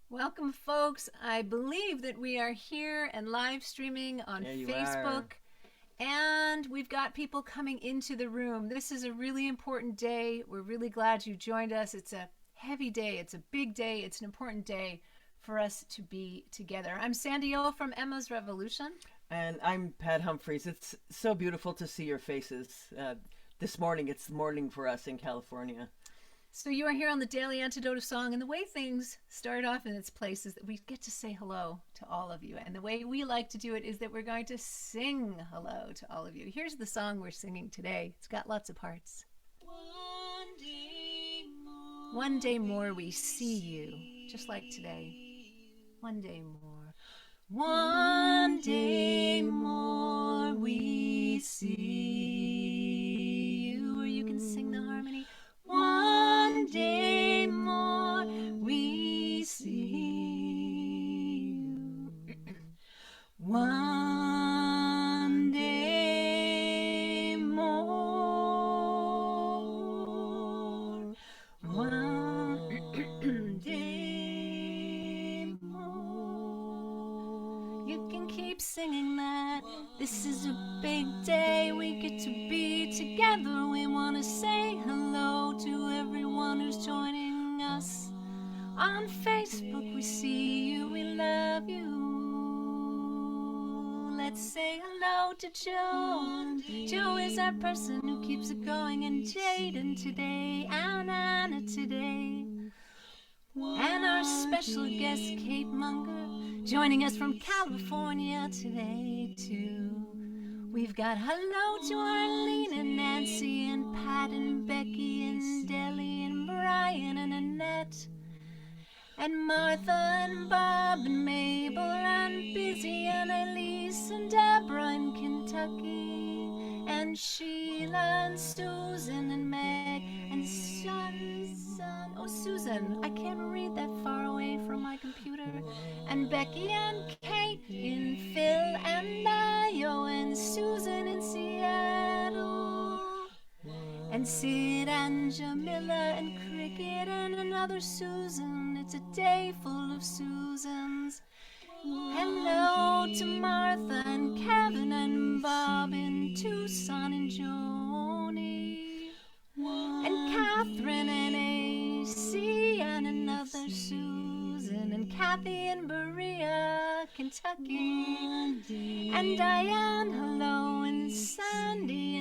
Welcome, folks. I believe that we are here and live streaming on There you are. Facebook, and we've got people coming into the room. This is a really important day. We're really glad you joined us. It's a heavy day, it's a big day, it's an important day for us to be together. I'm Sandy O from Emma's Revolution. And I'm Pat Humphries. It's so beautiful to see your faces. This morning, it's morning for us in California. So you are here on the Daily Antidote of Song, and the way things start off in its place is that we get to say hello to all of you. And the way we like to do it is that we're going to sing hello to all of you. Here's the song we're singing today. It's got lots of parts. One day more we see you, just like today. One day more. One day more we see you. Or you can sing the harmony. One day more we see you. One day more. One day more. You can keep singing that. This is a big day. We get to be together. We want to say hello to everyone who's joining us. On Facebook, we see you. We love you. Let's say hello to Joe. Joe is our person who keeps it going, and Jaden today, and Anna today. And our special guest, Kate Munger, joining us from California today, too. We've got hello to Arlene and Nancy and Pat and Becky and Deli and Brian and Annette. And Martha and Bob and Mabel and Busy and Elise and Deborah in Kentucky. And Sheila and Susan and Meg and Susan, I can't read that far away from my computer. And Becky and Kate in Phil and Mayo and Susan in Seattle. And Sid and Jamila and Cricket and another Susan. It's a day full of Susans. Hello to Martha and Kevin and Bob in Tucson and Joni. And Catherine and AC and another Susan. And Kathy in Berea, Kentucky. And Diane, hello, and Sandy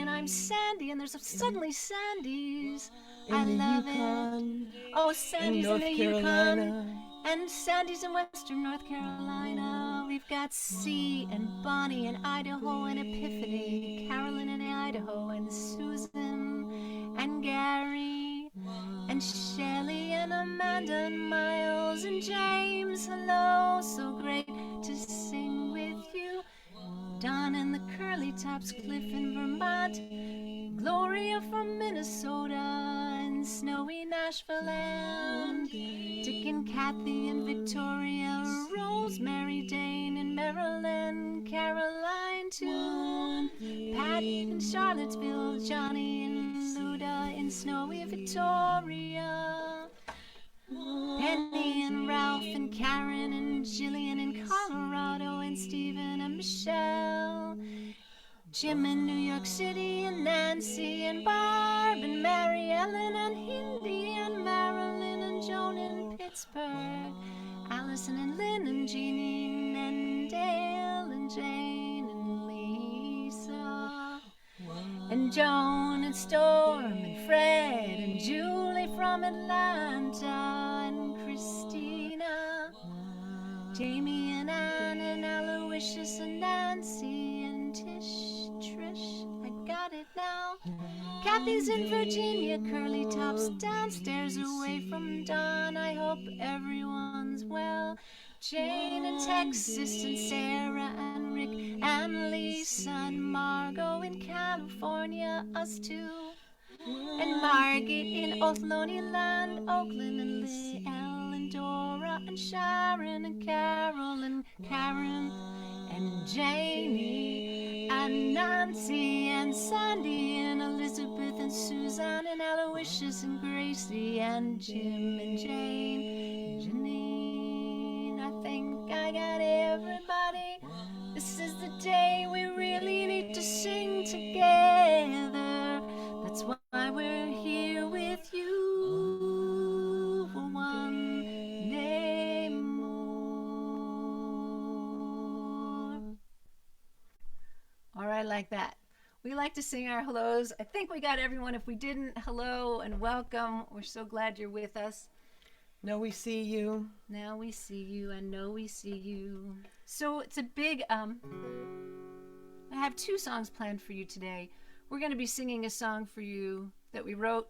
and I'm Sandy, and there's suddenly Sandys. I love it. Oh, Sandy's in the Yukon. And Sandy's in Western North Carolina. We've got C and Bonnie in Idaho and Epiphany, Carolyn in Idaho and Susan and Gary and Shelley and Amanda and Miles and James. Hello, so great to sing with you. Don and the Curly Tops, Cliff in Vermont, Gloria from Minnesota and snowy Nashville, and Dick and Kathy and Victoria, Rosemary, Dane in Maryland, Caroline too, Patty in Charlottesville, Johnny and Luda in snowy Victoria, Penny and Ralph and Karen and Jillian in Colorado and Stephen and Michelle, Jim in New York City and Nancy and Barb and Mary Ellen and Hindi and Marilyn and Joan in Pittsburgh, Allison and Lynn and Jeanine and Dale and Jane and Lisa and Joan and Storm and Fred and Julie from Atlanta and Christina, Jamie and Ann and Aloysius and Nancy and Trish, I got it now. Kathy's in Virginia, Curly Tops downstairs away from Dawn. I hope everyone's well. Jane in Texas and Sarah and Rick and Lisa and Margot in California, us too. And Margaret in Othlone Land, Oakland and Liel and Dora and Sharon and Carol and Karen and Janie and Nancy and Sandy and Elizabeth and Suzanne and Aloysius and Gracie and Jim and Jane and Janine This is the day we really need to sing together. That's why we're here with you for one day more. All right, like that. We like to sing our hellos. I think we got everyone. If we didn't, hello and welcome. We're so glad you're with us. No, we see you. Now we see you and know we see you. So it's a big, I have 2 songs planned for you today. We're going to be singing a song for you that we wrote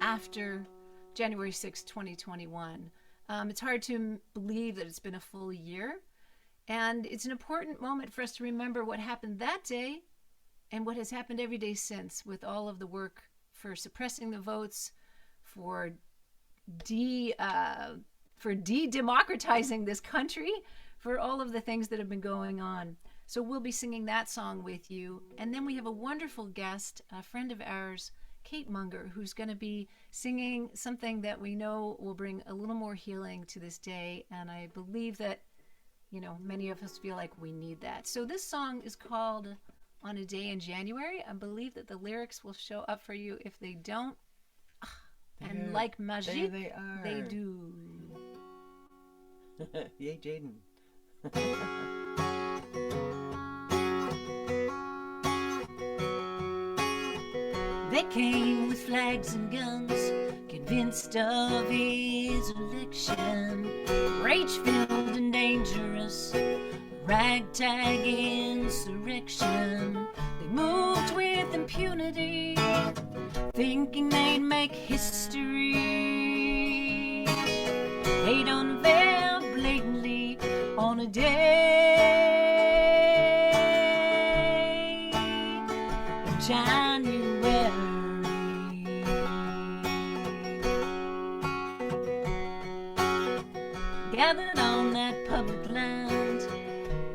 after January 6, 2021. It's hard to believe that it's been a full year. And it's an important moment for us to remember what happened that day and what has happened every day since, with all of the work for suppressing the votes, for de-democratizing this country, for all of the things that have been going on. So we'll be singing that song with you. And then we have a wonderful guest, a friend of ours, Kate Munger, who's going to be singing something that we know will bring a little more healing to this day. And I believe that, you know, many of us feel like we need that. So this song is called On a Day in January. I believe that the lyrics will show up for you. If they don't, and like magic, they do. Yay, Jaden. They came with flags and guns, convinced of his election. Rage-filled and dangerous, ragtag insurrection. They moved with impunity, thinking they'd make history. They'd unveil blatantly on a day in January. Gathered on that public land,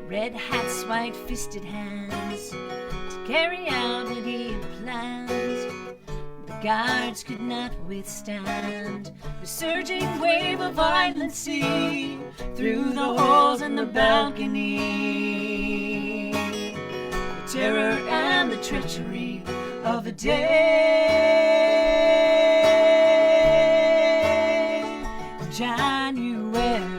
red hats, white-fisted hands, to carry out what he had planned. The guards could not withstand the surging wave of violency through the holes in the balcony. The terror and the treachery of a day in January.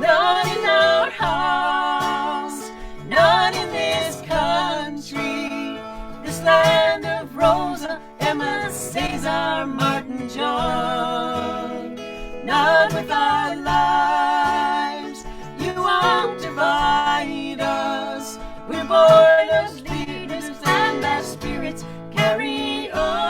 Not in our house, not in this country, this land of Rosa, Emma, Cesar, Martin, John. Not with our lives, you won't divide us. We're born as leaders and our spirits carry on.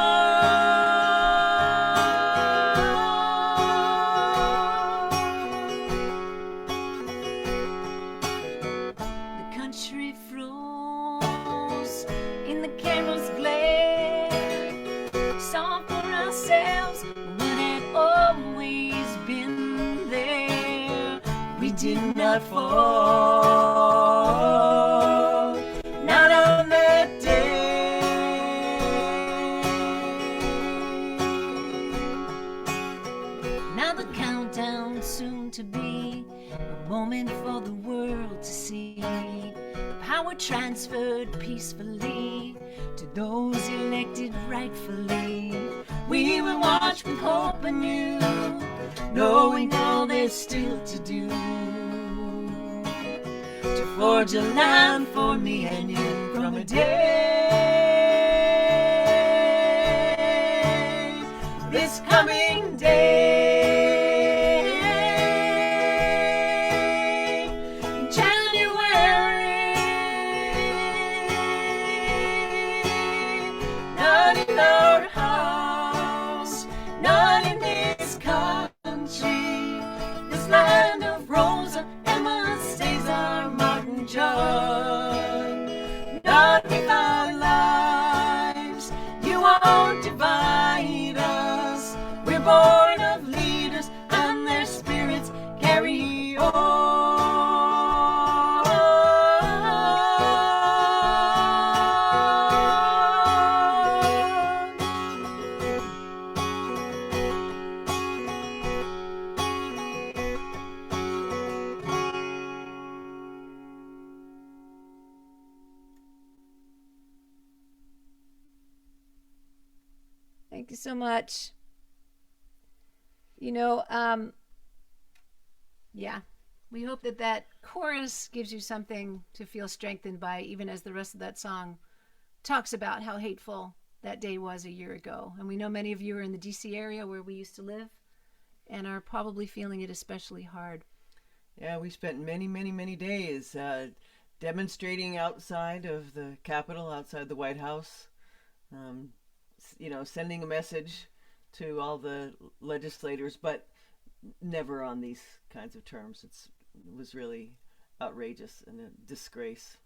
Country froze in the candle's glare, saw for ourselves what had always been there. We did not fall, not on that day. Now the countdown soon to be a moment for the world to see. Power transferred peacefully to those elected rightfully. We will watch with hope anew, knowing all there's still to do, to forge a land for me and you from a day, this coming day. Not with our lives, you won't divide us. We're born of leaders and their spirits carry on. Thank you so much. You know, yeah, we hope that that chorus gives you something to feel strengthened by, even as the rest of that song talks about how hateful that day was a year ago. And we know many of you are in the DC area where we used to live and are probably feeling it especially hard. Yeah, we spent many, many, many days demonstrating outside of the Capitol, outside the White House, um, sending a message to all the legislators, but never on these kinds of terms. It was really outrageous and a disgrace.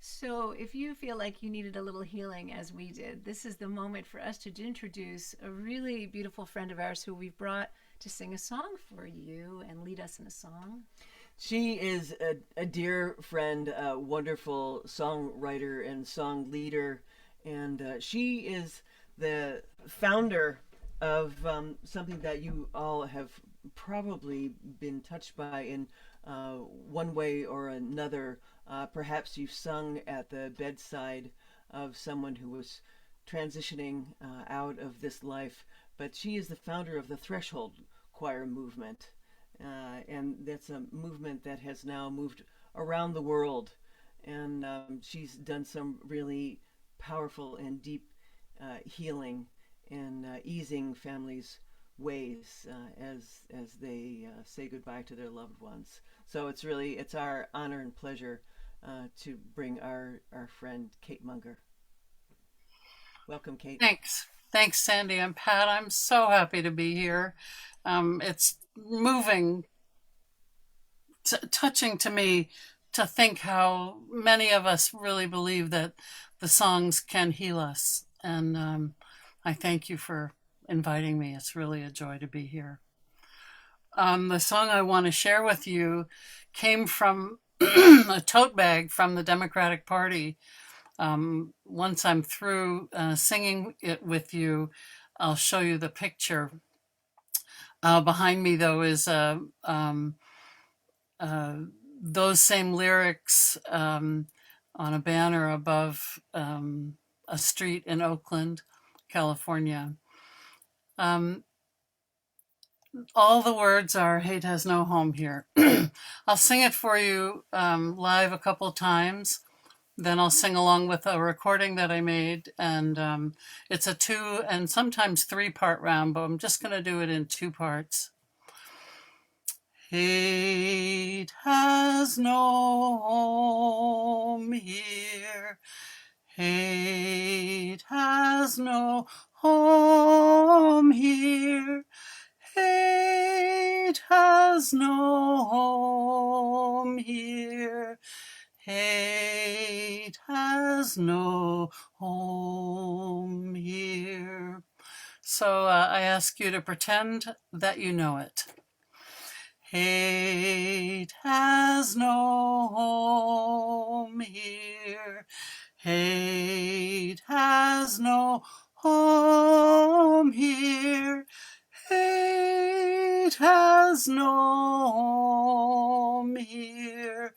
So, if you feel like you needed a little healing as we did, this is the moment for us to introduce a really beautiful friend of ours who we've brought to sing a song for you and lead us in a song. She is a dear friend, a wonderful songwriter and song leader, and she is the founder of something that you all have probably been touched by in one way or another. Perhaps you've sung at the bedside of someone who was transitioning out of this life, but she is the founder of the Threshold Choir movement. And that's a movement that has now moved around the world. And she's done some really powerful and deep healing and easing families' ways as they say goodbye to their loved ones. So it's our honor and pleasure to bring our friend Kate Munger. Welcome, Kate. Thanks, Sandy and Pat. I'm so happy to be here. It's moving, touching to me to think how many of us really believe that the songs can heal us. And I thank you for inviting me. It's really a joy to be here. The song I want to share with you came from a tote bag from the Democratic Party. Once I'm through singing it with you, I'll show you the picture. Behind me, though, is those same lyrics on a banner above a street in Oakland, California. All the words are "Hate has no home here." I'll sing it for you live a couple times. Then I'll sing along with a recording that I made, and it's a 2 and sometimes 3-part round, but I'm just going to do it in 2 parts. Hate has no home here. Hate has no home here. Hate has no home here. Hate has no home here. So I ask you to pretend that you know it. Hate has no home here. Hate has no home here. Hate has no home here.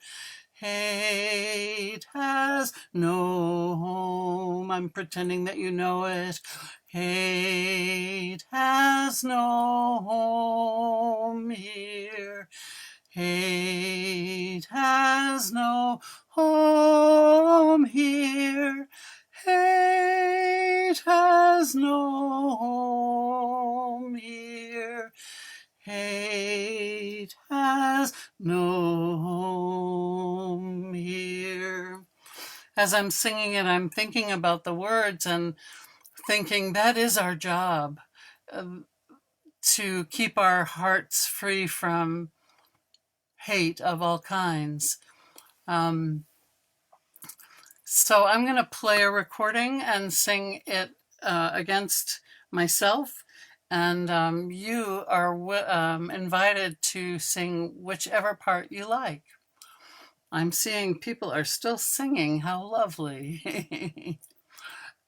Hate has no home. I'm pretending that you know it. Hate has no home here. Hate has no home here. Hate has no home here. Hate has no home here. As I'm singing it, I'm thinking about the words and thinking that is our job, to keep our hearts free from hate of all kinds. So I'm going to play a recording and sing it against myself. And you are invited to sing whichever part you like. I'm seeing people are still singing. How lovely.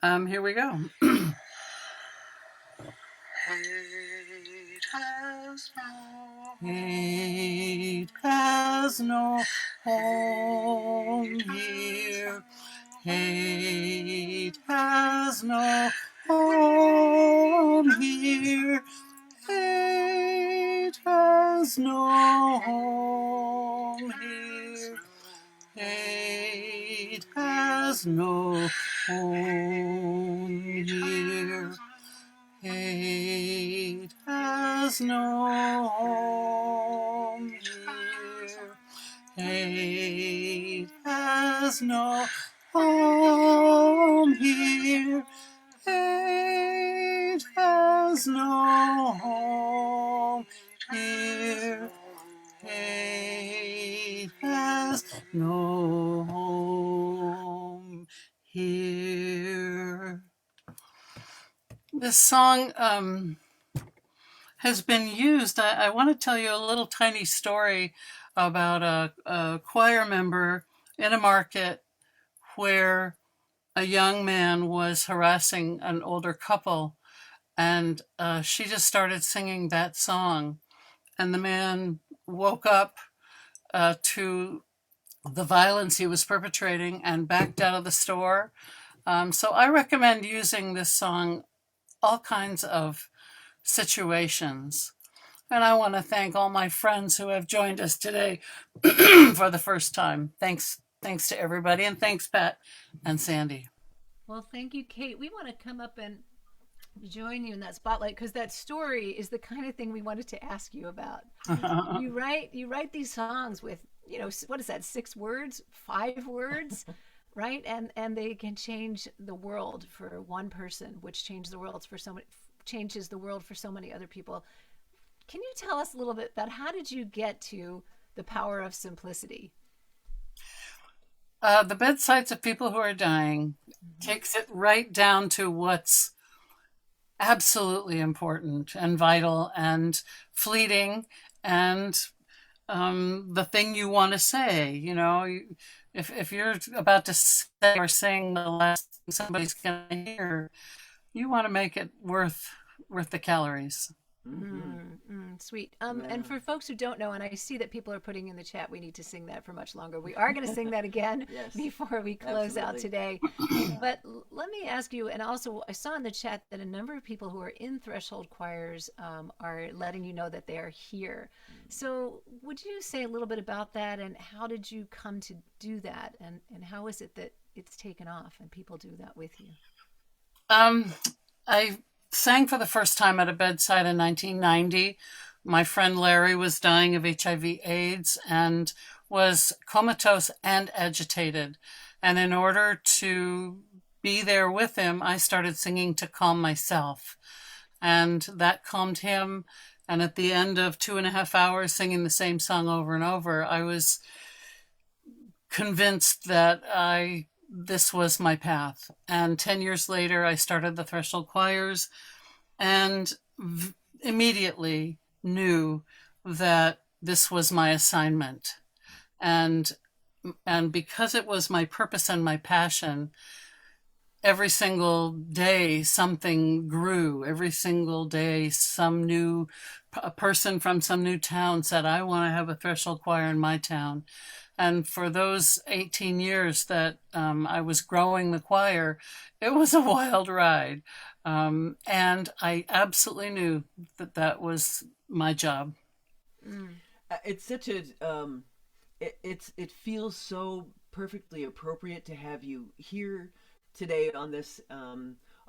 Here we go. Hate has no home here. Hate has no home here. Hate has no home here. Hate has no home here. Hate has no home here. Hate has no home here. Hate has no home here. Hate has no home here. This song has been used. I want to tell you a little tiny story about a choir member in a market where a young man was harassing an older couple, and she just started singing that song. And the man woke up to the violence he was perpetrating and backed out of the store. So I recommend using this song all kinds of situations. And I want to thank all my friends who have joined us today for the first time. Thanks to everybody, and thanks Pat and Sandy. Well, thank you, Kate. We want to come up and join you in that spotlight because that story is the kind of thing we wanted to ask you about. You write these songs with, what is that, 6 words, 5 words, right? And they can change the world for one person, which changes the world for so many other people. Can you tell us a little bit about how did you get to the power of simplicity? The Bedsides of People Who Are Dying takes it right down to what's absolutely important and vital and fleeting and the thing you want to say. If you're about to say or sing the last thing somebody's going to hear, you want to make it worth the calories. Sweet. And for folks who don't know, and I see that people are putting in the chat, we need to sing that for much longer. We are going to sing that again before we close out today. But let me ask you, and also I saw in the chat that a number of people who are in threshold choirs are letting you know that they are here. So would you say a little bit about that, and how did you come to do that, and how is it that it's taken off and people do that with you? I sang for the first time at a bedside in 1990. My friend Larry was dying of HIV/AIDS and was comatose and agitated. And in order to be there with him, I started singing to calm myself. And that calmed him. And at the end of 2.5 hours singing the same song over and over, I was convinced that this was my path. And 10 years later, I started the Threshold Choirs and immediately knew that this was my assignment. And because it was my purpose and my passion, every single day something grew. Every single day a person from some new town said, I want to have a Threshold Choir in my town. And for those 18 years that I was growing the choir, it was a wild ride. And I absolutely knew that was my job. It's such a it feels so perfectly appropriate to have you here today on this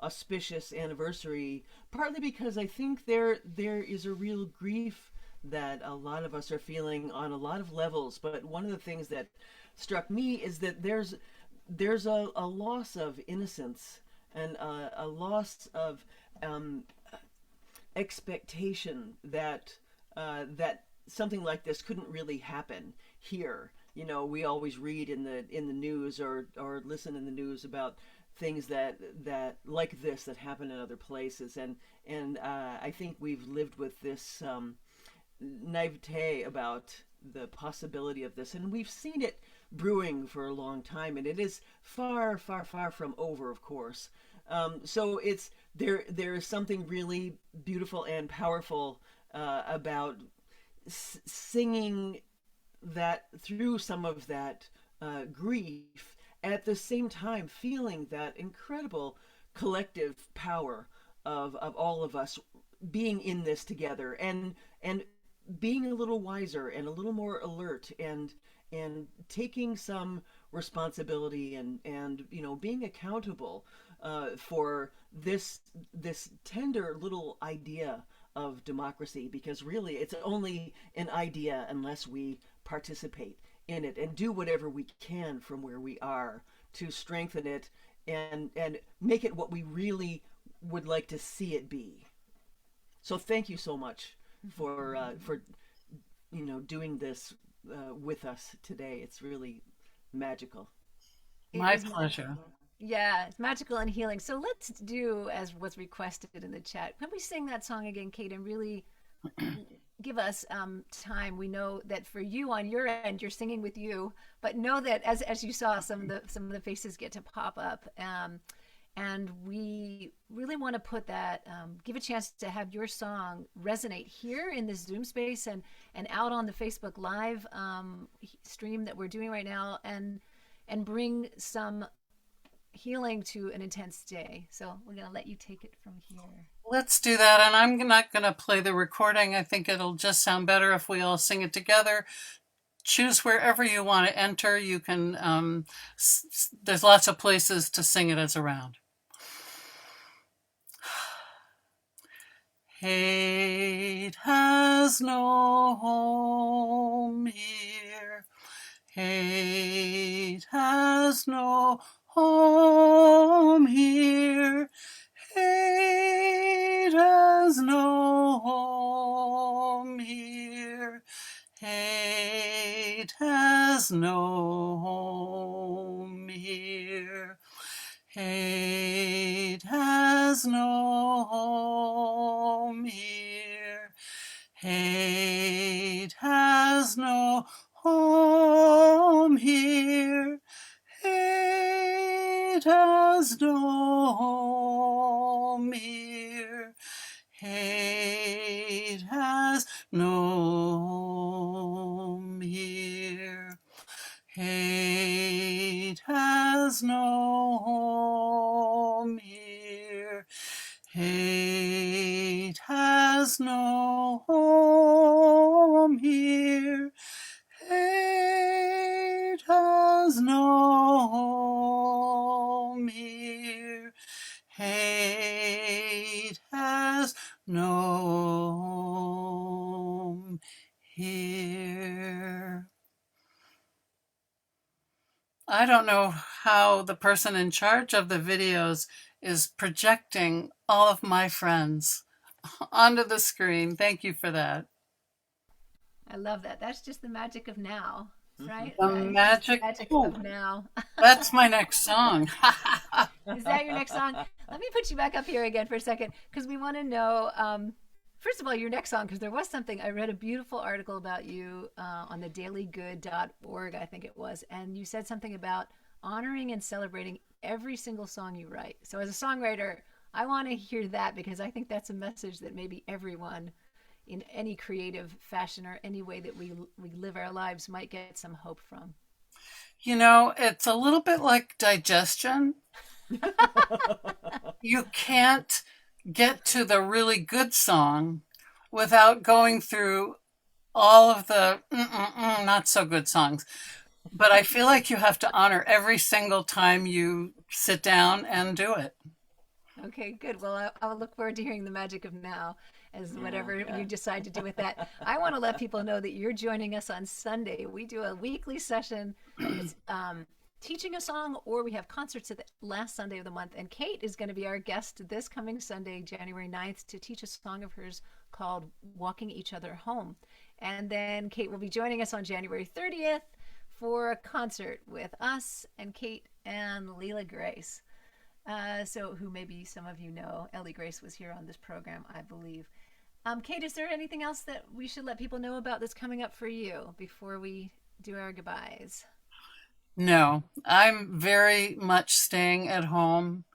auspicious anniversary, partly because I think there is a real grief that a lot of us are feeling on a lot of levels. But one of the things that struck me is that there's a loss of innocence and a loss of expectation that that something like this couldn't really happen here. We always read in the news or listen in the news about things that like this that happen in other places, and I think we've lived with this naivete about the possibility of this, and we've seen it brewing for a long time, and it is far, far, far from over, of course. So there is something really beautiful and powerful about singing that through some of that grief, at the same time feeling that incredible collective power of all of us being in this together, and being a little wiser and a little more alert, and taking some responsibility, and being accountable for this tender little idea of democracy, because really it's only an idea unless we participate in it and do whatever we can from where we are to strengthen it, and make it what we really would like to see it be. So thank you so much for doing this with us today. It's really magical. My pleasure. Yeah, it's magical and healing. So let's do as was requested in the chat. Can we sing that song again, Kate, and really give us time? We know that for you on your end, you're singing with you, but know that as you saw, some of the faces get to pop up, and we really want to put that, give a chance to have your song resonate here in this Zoom space, and out on the Facebook Live stream that we're doing right now, and bring some healing to an intense day. So we're going to let you take it from here. Let's do that. And I'm not going to play the recording. I think it'll just sound better if we all sing it together. Choose wherever you want to enter. You can, there's lots of places to sing it as a round. Hate has no home here. Hate has no home here. Hate has no home here. Hate has no home here. Hate has no home here. Hate has no home here. Hate has no home here. Hate has no home here. Hate has no home here. Hate has no home here. Hate has no home here. Hate has no home here. I don't know how the person in charge of the videos is projecting all of my friends onto the screen. Thank you for that. I love that. That's just the magic of now, right? The magic of now. That's my next song. Is that your next song? Let me put you back up here again for a second, because we want to know, first of all, your next song, because there was something. I read a beautiful article about you on the dailygood.org, I think it was, and you said something about honoring and celebrating every single song you write. So as a songwriter, I want to hear that, because I think that's a message that maybe everyone in any creative fashion or any way that we live our lives might get some hope from. You know, it's a little bit like digestion. You can't get to the really good song without going through all of the not so good songs. But I feel like you have to honor every single time you sit down and do it. Okay, good. Well, I'll look forward to hearing the magic of now, as whatever you decide to do with that. I want to let people know that you're joining us on Sunday. We do a weekly session. It's teaching a song, or we have concerts at the last Sunday of the month. And Kate is going to be our guest this coming Sunday, January 9th, to teach a song of hers called Walking Each Other Home. And then Kate will be joining us on January 30th for a concert with us and Kate and Leela Grace. So who maybe some of you know. Ellie Grace was here on this program, I believe. Kate, is there anything else that we should let people know about that's coming up for you before we do our goodbyes? No, I'm very much staying at home,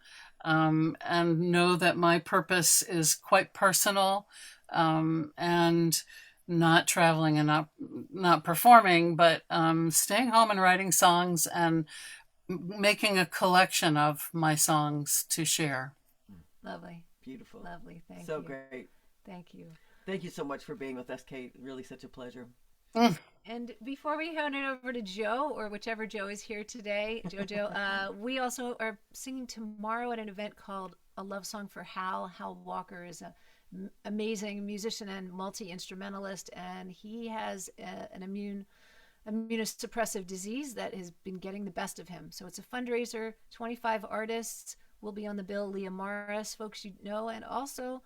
and know that my purpose is quite personal, and not traveling and not performing, but staying home and writing songs and making a collection of my songs to share. Lovely. Beautiful. Lovely. Thank So you. great. Thank you. Thank you so much for being with us, Kate. Really such a pleasure. And before we hand it over to Joe, or whichever Joe is here today, Jojo, we also are singing tomorrow at an event called A Love Song for Hal. Hal Walker is a amazing musician and multi-instrumentalist, and he has an immunosuppressive disease that has been getting the best of him. So it's a fundraiser. 25 artists will be on the bill. Leah Morris, folks you know, and also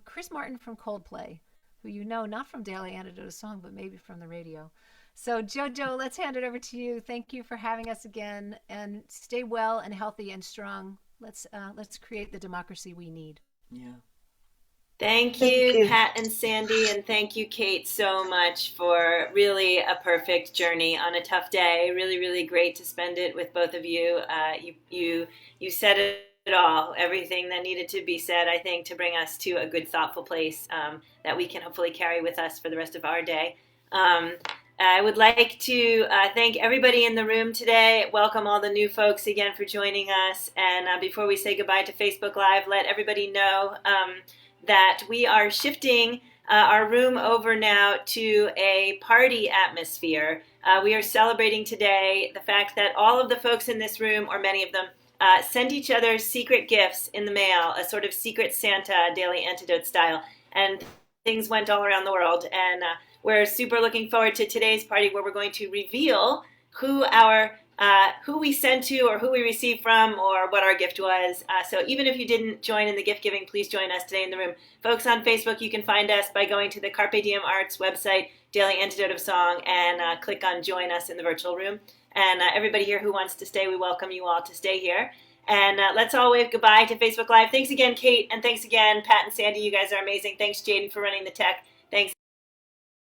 Chris Martin from Coldplay, who you know not from Daily Antidote of Song, but maybe from the radio. So Jojo, let's hand it over to you. Thank you for having us again, and stay well and healthy and strong. Let's create the democracy we need. Yeah. Thank you, Pat and Sandy, and thank you, Kate, so much for really a perfect journey on a tough day. Really, really great to spend it with both of you. You said it all, everything that needed to be said, I think, to bring us to a good, thoughtful place that we can hopefully carry with us for the rest of our day. I would like to thank everybody in the room today. Welcome all the new folks again for joining us. And before we say goodbye to Facebook Live, let everybody know that we are shifting our room over now to a party atmosphere. We are celebrating today the fact that all of the folks in this room, or many of them, sent each other secret gifts in the mail, a sort of secret Santa, Daily Antidote style. And things went all around the world. And we're super looking forward to today's party, where we're going to reveal who we sent to, or who we received from, or what our gift was. So even if you didn't join in the gift giving, please join us today in the room. Folks on Facebook, you can find us by going to the Carpe Diem Arts website, Daily Antidote of Song, and click on Join Us in the virtual room. And everybody here who wants to stay, we welcome you all to stay here. And let's all wave goodbye to Facebook Live. Thanks again, Kate, and thanks again, Pat and Sandy. You guys are amazing. Thanks, Jaden, for running the tech. Thanks.